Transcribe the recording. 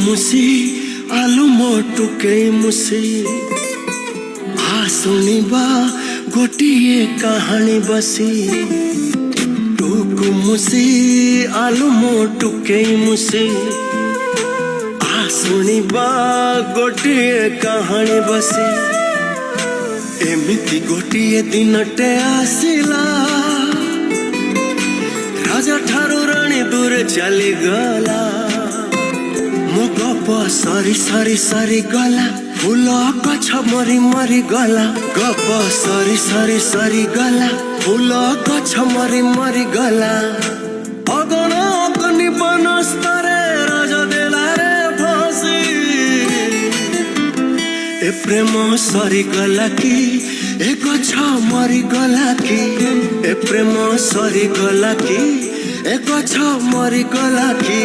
मुसी आलू मोटुके मुसी आ शुणा गोटे कहानी बसी टुकु मुसी आलू मोटुके मुसी आ शुणा गोटे कहानी बसी एमिति गोटे दिनटे आसिला राजा ठारू राणी दूर चली गला मो गप सरी सरी सरी गला फूल गछ मरी मरी गला गप सरी सरी सरी गला फूल गछ मरी मरी गला अगण अग्नि बनस्तरे राजा देला रे फांसी ए प्रेम सरी गला कि ए गछ मरी गला कि ए प्रेम सरी गला कि ए गछ मरी गला कि।